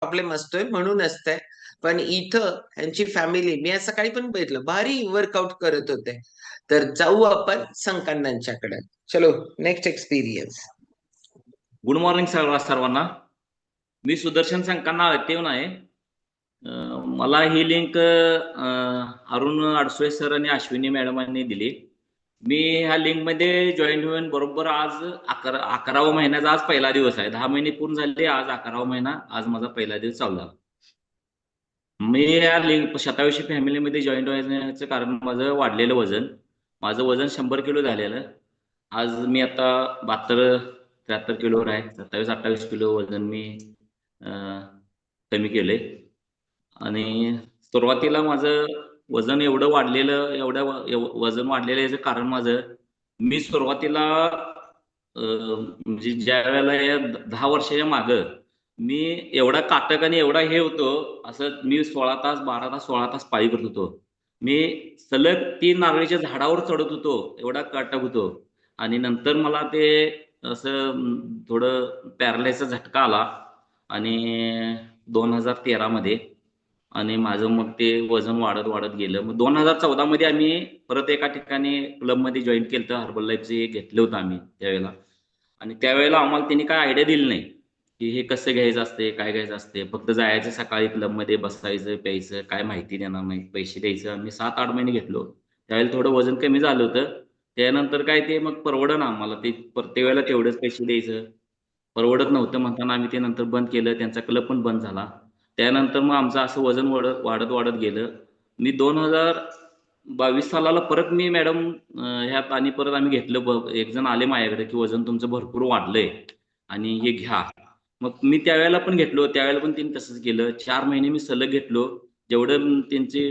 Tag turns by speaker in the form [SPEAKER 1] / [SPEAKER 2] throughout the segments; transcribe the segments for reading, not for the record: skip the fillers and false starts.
[SPEAKER 1] Problem असतोय म्हणून असतंय. पण इथं ह्यांची फॅमिली मी आज सकाळी पण बघितलं भारी वर्कआउट करत होते. तर जाऊ आपण संकन्नांच्याकडे. चलो नेक्स्ट एक्सपिरियन्स.
[SPEAKER 2] गुड मॉर्निंग सर्वांना. मी सुदर्शन संकांना ऍक्टिव्ह आहे. मला ही लिंक अरुण अडसुळे सर आणि अश्विनी मॅडमांनी दिली. मी ह्या लिंकमध्ये जॉईन होऊन बरोबर आज 11वा महिन्याचा आज पहिला दिवस आहे. 10 महिने पूर्ण झाले, आज 11वा महिना, आज माझा पहिला दिवस चालू झाला. मी या लिंक 27 फॅमिलीमध्ये जॉईन व्हायचं कारण माझं वाढलेलं वजन. माझं वजन 100 किलो झालेलं. आज मी आता 72-73 किलोवर आहे. 27-28 किलो वजन मी कमी केलंय. आणि सुरुवातीला माझं वजन एवढं वजन वाढलेलं याचं कारण मी सुरुवातीला म्हणजे ज्या वेळेला या 10 वर्षाच्या मागं मी एवढा काटक आणि एवढा हे होतो, असं मी 16 तास 12 तास 16 तास पाळी करत होतो. मी सलग 3 नारळीच्या झाडावर चढत होतो, एवढा काटक होतो. आणि नंतर मला ते असं थोडं पॅरालाइजचा झटका आला आणि 2013 मध्ये. आणि माझं मग ते वजन वाढत वाढत गेलं. मग 2014 मध्ये आम्ही परत एका ठिकाणी क्लबमध्ये जॉईन केलं होतं. हर्बल लाईफचे घेतलं होतं आम्ही त्यावेळेला. आणि त्यावेळेला आम्हाला त्यांनी काय आयडिया दिली नाही की हे कसं घ्यायचं असते, काय घ्यायचं असते. फक्त जायचं सकाळी क्लबमध्ये बसायचं, प्यायचं, काय माहिती देणार नाही, पैसे द्यायचं. आम्ही 7-8 महिने घेतलो. त्यावेळेला थोडं वजन कमी झालं होतं. त्यानंतर काय ते मग परवडना आम्हाला, ते प्रत्येक वेळेला तेवढेच पैसे द्यायचं परवडत नव्हतं. म्हणताना आम्ही ते नंतर बंद केलं. त्यांचा क्लब पण बंद झाला. त्यानंतर मग आमचं असं वजन वाढत वाढत गेलं. मी 2022 सालाला परत मी मॅडम ह्यात आणि परत आम्ही घेतलं. एक जण आले माझ्याकडे की वजन तुमचं भरपूर वाढलंय आणि हे घ्या. मग मी त्यावेळेला पण घेतलो. त्यावेळेला पण त्यांनी तसंच केलं. 4 महिने मी सलग घेतलो. जेवढं त्यांचे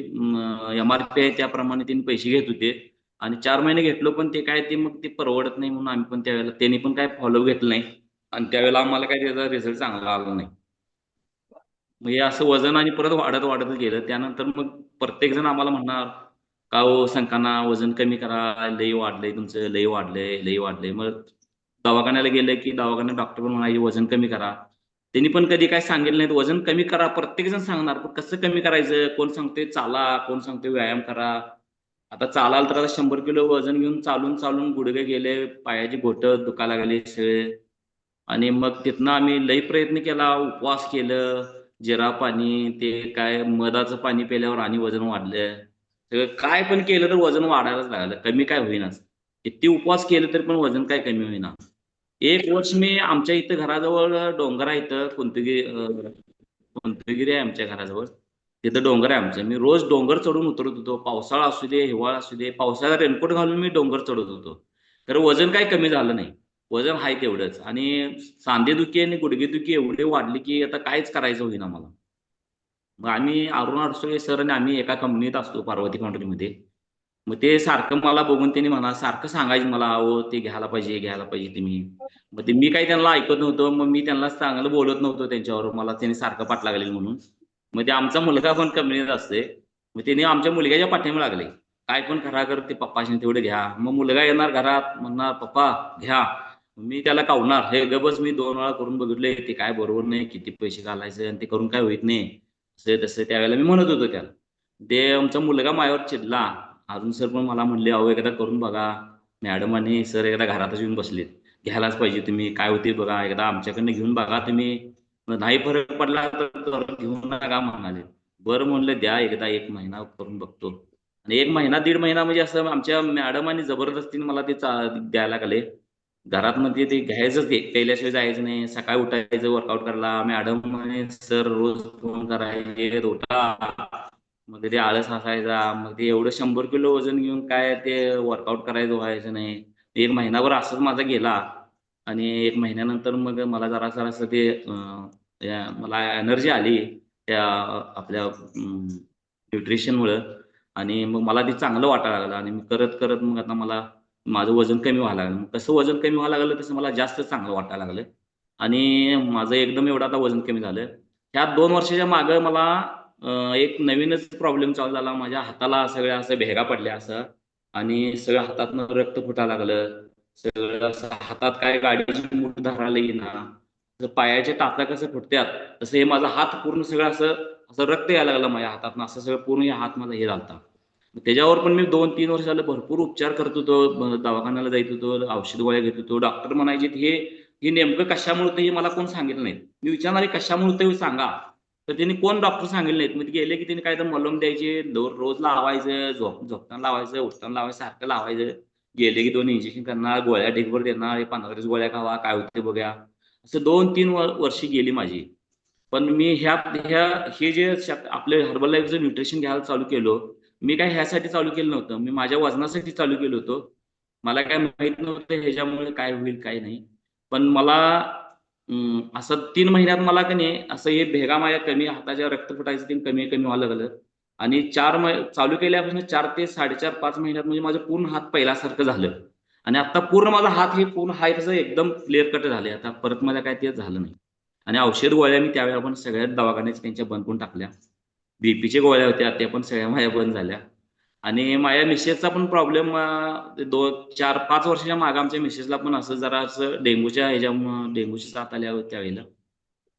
[SPEAKER 2] MRP आहे त्याप्रमाणे त्यांनी पैसे घेत होते. आणि 4 महिने घेतलो, पण ते काय ते मग ते परवडत नाही म्हणून आम्ही पण त्यावेळेला त्यांनी पण काय फॉलो घेतलं नाही. आणि त्यावेळेला आम्हाला काही त्याचा रिझल्ट चांगला आला नाही. मग हे असं वजन आणि परत वाढत वाढत गेलं. त्यानंतर मग प्रत्येक जण आम्हाला म्हणणार का हो संकांना वजन कमी करा, लई वाढलंय तुमचं, लई वाढलंय, लई वाढलंय. मग दवाखान्याला गेलं की दवाखान्यात डॉक्टर पण म्हणाले वजन कमी करा. त्यांनी पण कधी काय सांगितलं नाही वजन कमी करा. प्रत्येक जण सांगणार, पण कसं कमी करायचं? कोण सांगते चाला, कोण सांगते व्यायाम करा. आता चालाल तर आता 100 किलो वजन घेऊन चालून चालून गुडघे गेले, पायाची बोटं दुखायला लागले सगळे. आणि मग तिथनं आम्ही लई प्रयत्न केला, उपवास केलं, जिरा पाणी, ते काय मधाचं पाणी पिल्यावर आणि वजन वाढलं. सगळं काय पण केलं तर वजन वाढायलाच लागलं, कमी काय होईनाच. किती उपवास केलं तरी पण वजन काय कमी होईना. एक वर्ष मी आमच्या इथं घराजवळ डोंगर आहे, इथं कोणतगिरी आहे आमच्या घराजवळ. तिथं डोंगर आहे आमचं. मी रोज डोंगर चढून उतरत होतो. पावसाळा असू दे, हिवाळा असू दे, पावसाळ्यात रेनकोट घालून मी डोंगर चढत होतो. तर वजन काय कमी झालं नाही. वजन आहे तेवढंच. आणि सांधेदुखी आणि गुडघेदुखी एवढे वाढले की आता काहीच करायचं होईना मला. मग आम्ही अरुण अडसुळे सर आणि आम्ही एका कंपनीत असतो, पार्वती फाउंड्रीमध्ये. मग ते सारखं मला बघून त्यांनी सारखं सांगायचे मला, अहो ते घ्यायला पाहिजे, घ्यायला पाहिजे तुम्ही. मग ते मी काही त्यांना ऐकत नव्हतो. मग मी त्यांना चांगलं बोलत नव्हतो त्यांच्यावर, मला त्यांनी सारखं पाठ लागले म्हणून. मग ते आमचा मुलगा पण कंपनीत असते. मग त्यांनी आमच्या मुलग्याच्या पाठीमागे लागले, काय पण करा कर ते पप्पाशी तेवढे घ्या. मग मुलगा येणार घरात, म्हणणार पप्पा घ्या. मी त्याला कावणार, हे गबस मी 2 वेळा करून बघितले, ते काय बरोबर नाही, किती पैसे घालायचे आणि ते करून काय होत नाही, असं तसं त्यावेळेला मी म्हणत होतो त्याला. ते आमचा मुलगा माझ्यावर चिडला. अरुण सर पण मला म्हणले, अहो एकदा करून बघा. मॅडम आणि सर एकदा घरातच येऊन बसलेत, घ्यायलाच पाहिजे तुम्ही, काय होते बघा, एकदा आमच्याकडनं घेऊन बघा तुम्ही, नाही फरक पडला तर घेऊन नका म्हणाले. बरं म्हणलं द्या एकदा, 1 महिना करून बघतो. आणि 1 महिना 1.5 महिना म्हणजे असं आमच्या मॅडमांनी जबरदस्तीने मला ते द्यायला लागले. घरात मध्ये ते घ्यायचंच, ते केल्याशिवाय जायचं नाही. सकाळी उठायचं वर्कआउट करायला. मॅडम आणि सर रोज फोन करायचे उठा. मग ते आळस असायचा. मग ते एवढं 100 किलो वजन घेऊन काय ते वर्कआउट करायचं व्हायचं नाही. 1 महिनाभर असंच माझा गेला. आणि 1 महिन्यानंतर मग मला जरा असं ते मला एनर्जी आली त्या आपल्या न्यूट्रिशनमुळं. आणि मग मला ते चांगलं वाटायला लागलं. आणि मी करत करत मग आता मला माझं वजन कमी व्हायला लागलं. कसं वजन कमी व्हायला लागलं तसं मला जास्त चांगलं वाटायला लागलं. आणि माझं एकदम एवढं आता वजन कमी झालं. ह्या 2 वर्षाच्या मागं मला एक नवीनच प्रॉब्लेम चालू झाला. माझ्या हाताला सगळ्या असं भेगा पडल्या असं. आणि सगळ्या हातातनं रक्त फुटायला लागलं. सगळं असं हातात काय गाडीची मूठ धरायला येईना. जसं पायाचे टाचा कसं फुटतात तसं हे माझा हात पूर्ण सगळं असं असं रक्त यायला लागलं माझ्या हातातनं, असं सगळं पूर्ण हे हात माझा हे झालता. त्याच्यावर पण मी 2-3 वर्ष झालं भरपूर उपचार करत होतो, दवाखान्याला जात होतो, औषध गोळ्या घेत होतो. डॉक्टर म्हणायचे हे हे नेमकं कशामुळे होतं हे मला कोण सांगितलं नाही. मी विचारणार कशामुळे होतं हे सांगा, तर त्यांनी कोण डॉक्टर सांगितले नाहीत. मग ते गेले की त्यांनी काय तर मलम द्यायचे, रोज लावायचं, झोपताना लावायचं, उठताना लावायचं, सारखं लावायचं. गेले की 2 इंजेक्शन करणार, गोळ्या ढीगभर देणार, हे 15 गोळ्या खावा, काय होते बघा. असं 2-3 वर्षी गेली माझी. पण मी ह्या ह्या हे जे आपले हर्बल लाईफचं न्यूट्रिशन घ्यायला चालू केलो, मी काय ह्यासाठी चालू केलं नव्हतं. मी माझ्या वजनासाठी चालू केलं होतं. मला काय माहित नव्हतं ह्याच्यामुळे काय होईल काय नाही. पण मला असं 3 महिन्यात मला का नाही असं हे भेगा माझ्या कमी, हाताच्या रक्त फुटायचं ते कमी कमी व्हायला लागलं. आणि चालू केल्यापासून 4 ते 4.5-5 महिन्यात म्हणजे माझं पूर्ण हात पहिल्यासारखं झालं. आणि आता पूर्ण माझा हात हे पूर्ण हाय तसं एकदम क्लिअर कट झाले. आता परत मला काय ते झालं नाही. आणि औषध गोळ्या मी त्यावेळेला पण सगळ्याच दवाखान्यात त्यांच्या बंद करून टाकल्या. बीपीच्या गोळ्या होत्या त्या पण सगळ्या माझ्या बंद झाल्या. आणि माझ्या मिसेसचा पण प्रॉब्लेम 4-5 वर्षाच्या मागे आमच्या मिसेसला पण असं जरा असं डेंग्यूची साथ आल्या त्यावेळेला.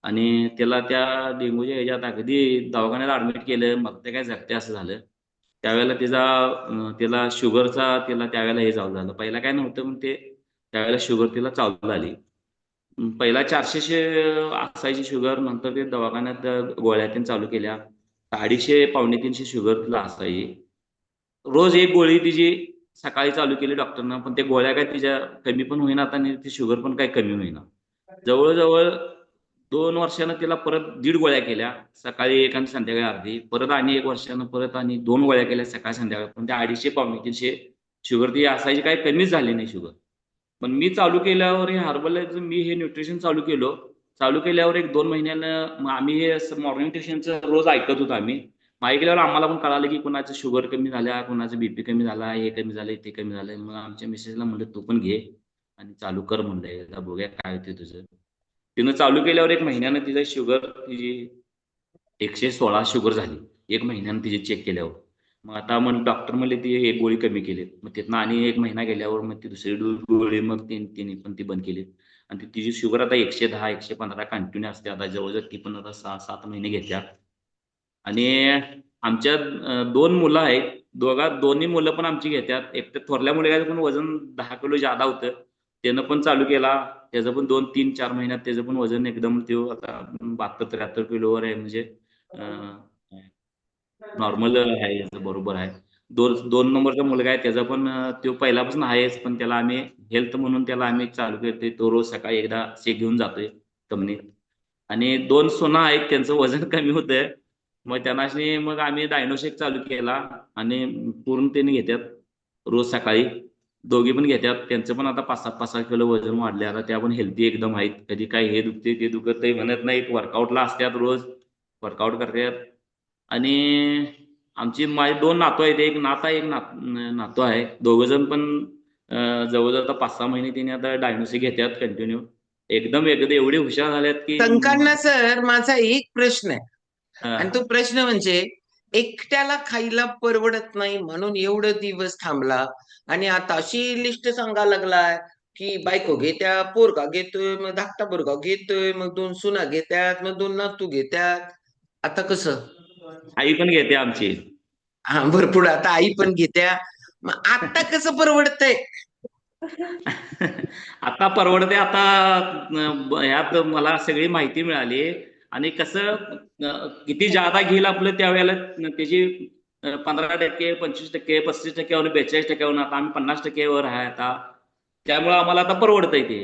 [SPEAKER 2] आणि त्याला त्या डेंग्यूच्या ह्याच्यात अगदी दवाखान्यात ऍडमिट केलं, मग ते काय जगते असं झालं. त्यावेळेला त्याला शुगरचा त्यावेळेला हे चालू झालं. पहिला काय नव्हतं पण त्यावेळेला शुगर तिला चालू झाली. पहिला 400 असायची शुगर, नंतर ते दवाखान्यात गोळ्या त्यांनी चालू केल्या. 250-300 शुगर तिला असायची. रोज एक गोळी तिची सकाळी चालू केली डॉक्टरनं, पण त्या गोळ्या काय तिच्या कमी पण होईनात आणि ती शुगर पण काही कमी होईना. जवळ-जवळ 2 वर्षानं तिला परत 1.5 गोळ्या केल्या. सकाळी 1 आणि संध्याकाळी अर्धी. परत आणि 1 वर्षानं परत आणि 2 गोळ्या केल्या सकाळ संध्याकाळ. पण त्या 250-300 शुगर ती असायची, काही कमीच झाली नाही शुगर. पण मी चालू केल्यावर हे हर्बलचं मी हे न्यूट्रिशन चालू केलं. चालू केल्यावर 1-2 महिन्यानं मग आम्ही हे मॉर्निंग न्यूट्रिशनचं रोज ऐकत होतो आम्ही. मग ऐकल्यावर आम्हाला पण कळालं की कुणाचं शुगर कमी झाल्या, कुणाचं बीपी कमी झाला, हे कमी झालंय, ते कमी झालंय. मग आमच्या मिसेसला म्हणलं तू पण घे आणि चालू कर म्हणलं, एकदा बघूया काय होते तुझं. तिनं चालू केल्यावर 1 महिन्यानं तिची 116 शुगर झाली. 1 महिन्यानं तिची चेक केल्यावर. मग आता मग डॉक्टर म्हणले ती एक गोळी कमी केली. मग तिथनं आणि 1 महिना गेल्यावर मग ती दुसरी गोळी मग तिने पण ती बंद केली. आणि तिची शुगर आता 110-115 कंटिन्यू असते. आता जवळ-जवळ ती पण आता 6-7 महिने घेत्या. आणि आमच्या 2 मुलं आहेत. दोन्ही मुलं पण आमची घेतात. एक तर थोरल्या मुलग्याचं पण वजन 10 किलो जादा होतं. त्यानं पण चालू केला. त्याचं पण 2-3-4 महिन्यात त्याचं पण वजन एकदम आता 72-73 किलोवर आहे. म्हणजे नॉर्मल आहे, याचं बरोबर आहे. 2 नंबरचा मुलगा आहे त्याचा पण तो पहिल्यापासून आहेच, पण त्याला आम्ही हेल्थ म्हणून त्याला आम्ही चालू करतोय. तो रोज सकाळी एकदा शेक घेऊन जातोय कंपनीत. आणि 2 सुना आहेत त्यांचं वजन कमी होतंय. मग त्यांनाशी मग आम्ही डायनोशेक चालू केला आणि पूर्ण त्यांनी घेतात रोज सकाळी. दोघी पण घेतात. त्यांचं पण आता 5-6 किलो वजन वाढले. आता त्या पण हेल्दी एकदम आहेत. कधी काय हे दुखते ते दुखत नाही म्हणत नाहीत. वर्कआउटला असतात रोज. वर्कआउट करतात. आणि माझे 2 नातू आहेत. एक नात आहे, एक नातू आहे. दोघं जण पण जवळजवळ आता 5-6 महिने तिने आता डायनोसिक घेतात कंटिन्यू. एकदम एवढे हुशार झाल्यात की
[SPEAKER 1] संकांना सर माझा एक प्रश्न आहे. आणि तो
[SPEAKER 2] हां.
[SPEAKER 1] प्रश्न म्हणजे एकट्याला खायला परवडत नाही म्हणून एवढं दिवस थांबला आणि आता अशी लिस्ट सांगायला लागलाय की बायको घेत्या, पोरगा घेतोय, मग धाकटा पोरगा घेतोय, मग 2 सुना घेत्यात, मग 2 नातू घेत्यात. आता कसं?
[SPEAKER 2] आई पण घेते आमची.
[SPEAKER 1] हा भरपूर आता आई पण घेत्या. मग आता कसं परवडतंय?
[SPEAKER 2] आता परवडते. आता ह्यात मला सगळी माहिती मिळाली. आणि कसं किती जादा घेईल आपलं त्यावेळेला त्याची 15%, 25%, 35% वर 42% वर, आता आम्ही 50% वर आहे आता. त्यामुळे आम्हाला आता परवडतंय ते.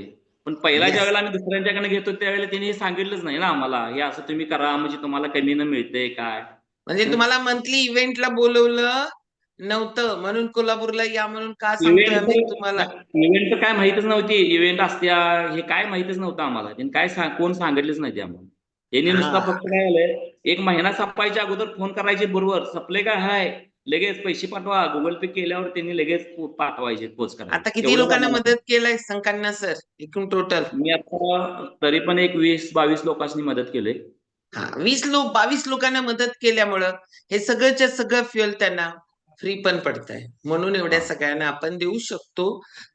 [SPEAKER 2] पण पहिला ज्या
[SPEAKER 1] येस.
[SPEAKER 2] वेळेला आम्ही दुसऱ्यांच्याकडे घेतो त्यावेळेला त्यांनी सांगितलंच नाही ना आम्हाला, हे असं तुम्ही करा म्हणजे तुम्हाला कमीनं मिळतंय काय.
[SPEAKER 1] म्हणजे
[SPEAKER 2] हं?
[SPEAKER 1] तुम्हाला मंथली इव्हेंटला बोलवलं नव्हतं म्हणून कोल्हापूरला या म्हणून का सांगतोय
[SPEAKER 2] इव्हेंट
[SPEAKER 1] आम्ही तुम्हाला?
[SPEAKER 2] इव्हेंट तर काय माहितच नव्हती. इव्हेंट असत्या हे काय माहितच नव्हतं आम्हाला. त्यांनी काय कोण सांगितलंच नाही ते आम्हाला. त्यांनी नुसता
[SPEAKER 1] हा.
[SPEAKER 2] फक्त काय झालंय, 1 महिना संपायच्या अगोदर फोन करायचे बरोबर. संपले काय हाय, लगेच पैसे पाठवा. गुगल पे केल्यावर त्यांनी लगेच पाठवायचे, पोच करायचे.
[SPEAKER 1] आता किती
[SPEAKER 2] एवढंच
[SPEAKER 1] लोकांना
[SPEAKER 2] आम्हाला.
[SPEAKER 1] मदत केलंय संकांना सर एकूण टोटल?
[SPEAKER 2] मी आता तरी पण एक 20-22 लोकांनी मदत केली.
[SPEAKER 1] हा 22 लोकांना मदत केल्यामुळं हे सगळंच्या सगळं फ्युअल त्यांना फ्री पण पडतंय म्हणून एवढ्या
[SPEAKER 2] हा.
[SPEAKER 1] सगळ्यांना आपण देऊ शकतो.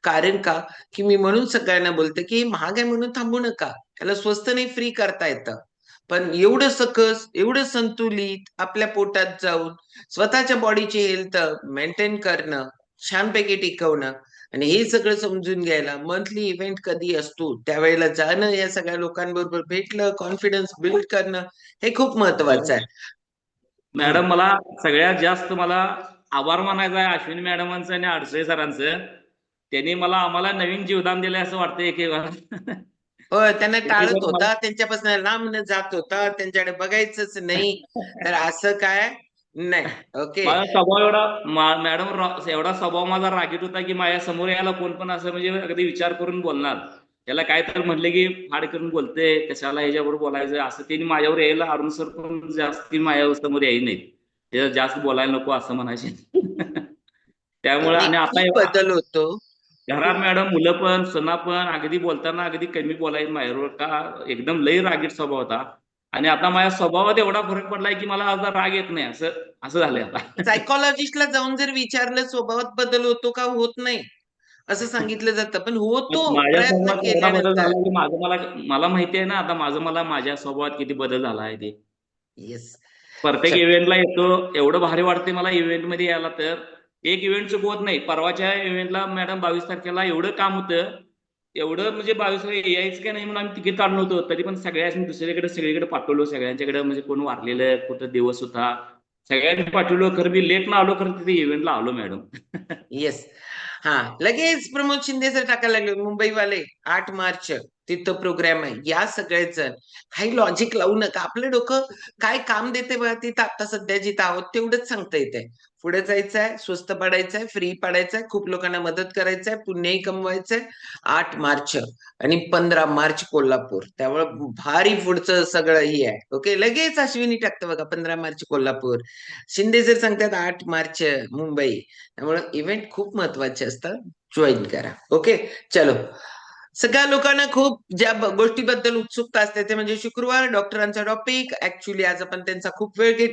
[SPEAKER 1] कारण का की मी म्हणून सगळ्यांना बोलते की महाग आहे म्हणून थांबू नका, त्याला स्वस्त नाही फ्री करता येतं. पण एवढं सकस, एवढं संतुलित आपल्या पोटात जाऊन स्वतःच्या बॉडीची हेल्थ मेंटेन करणं, छानपैकी टिकवणं आणि हे सगळं समजून घ्यायला मंथली इव्हेंट कधी असतो त्यावेळेला जाणं, या सगळ्या लोकांबरोबर भेटणं, कॉन्फिडन्स बिल्ड करणं हे खूप महत्वाचं आहे.
[SPEAKER 2] मॅडम, मला सगळ्यात जास्त मला आभार मानायचा आहे अश्विनी मॅडमांचं आणि अडसरे सरांचं. त्यांनी आम्हाला नवीन जीवदान दिलंय असं वाटतं एक वेळा.
[SPEAKER 1] हो, त्यांना
[SPEAKER 2] किती
[SPEAKER 1] टाळत
[SPEAKER 2] बरं मला
[SPEAKER 1] होता, त्यांच्यापासून लांब न जात होता, त्यांच्याकडे बघायचंच नाही. तर असं काय नाही. ओके.
[SPEAKER 2] माझा स्वभाव एवढा मॅडम एवढा स्वभाव माझा रागीट होता की माझ्या समोर यायला कोण पण असं म्हणजे अगदी विचार करून बोलणार. त्याला काय तर म्हटलं की फाड करून बोलते, कशाला ह्याच्यावर बोलायचं असं त्यांनी माझ्यावर यायला. अरुण सर पण जास्त माझ्या समोर यायला नाही, त्याला जास्त बोलायला नको असं म्हणायचे. त्यामुळे
[SPEAKER 1] नाही,
[SPEAKER 2] आणि आता
[SPEAKER 1] खूप बदल होतो.
[SPEAKER 2] घरात
[SPEAKER 1] खूप.
[SPEAKER 2] मॅडम मुलं पण सुना पण अगदी बोलताना अगदी कमी बोलायचं माझ्यावर, का एकदम लई रागीट स्वभाव होता. आणि आता माझ्या स्वभावात एवढा फरक पडलाय की मला आता राग येत नाही, असं असं झालंय आता.
[SPEAKER 1] सायकोलॉजिस्टला जाऊन जर विचारलं स्वभावात बदल होतो का, होत नाही असं सांगितलं जातं, पण होतो
[SPEAKER 2] माझ्या
[SPEAKER 1] प्रयत्न
[SPEAKER 2] स्वभावात एवढा बदल
[SPEAKER 1] केल्यानंतर.
[SPEAKER 2] झाला की माझं मला मला माहिती आहे ना आता माझ्या स्वभावात किती बदल झाला आहे ते.
[SPEAKER 1] येस.
[SPEAKER 2] प्रत्येक इव्हेंटला येतो, एवढं भारी वाटते मला इव्हेंट मध्ये यायला. तर एक इव्हेंट चुकवत नाही. परवाच्या इव्हेंटला मॅडम 22 तारखेला एवढं काम होतं, एवढं म्हणजे 22 यायचं का नाही म्हणून आम्ही तिकीट काढलो होतो, तरी पण सगळ्यांनी दुसरीकडे सगळीकडे पाठवलो. सगळ्यांच्याकडे म्हणजे कोण वारलेलं, कुठं दिवस होता, सगळ्यांनी पाठवलो. खरं मी लेट ना आलो, खरं तिथे इव्हेंटला आलो मॅडम.
[SPEAKER 1] येस. हा, लगेच प्रमोद शिंदे सर टाकायला लागले, मुंबईवाले 8 मार्च तिथं प्रोग्राम आहे, या सगळेच जण. काही लॉजिक लावू नका, आपलं डोकं काय काम देते बघा, तिथं आता सध्या जिथं आहोत तेवढंच सांगता येते. पुढे जायचंय, स्वस्त पडायचंय, फ्री पडायचंय, खूप लोकांना मदत करायचंय, पुण्यही कमवायचंय. 8 मार्च आणि 15 मार्च कोल्हापूर, त्यामुळे भारी पुढचं सगळं ही आहे. ओके, लगेच अश्विनी टाकतं बघा, 15 मार्च कोल्हापूर. शिंदे सर सांगतात 8 मार्च मुंबई. त्यामुळे इव्हेंट खूप महत्वाचे असतात, जॉईन करा. ओके, चलो. सगळ्या लोकांना खूप ज्या गोष्टीबद्दल उत्सुकता असते ते म्हणजे शुक्रवार डॉक्टरांचा टॉपिक. ऍक्च्युली आज आपण त्यांचा खूप वेळ घेतला.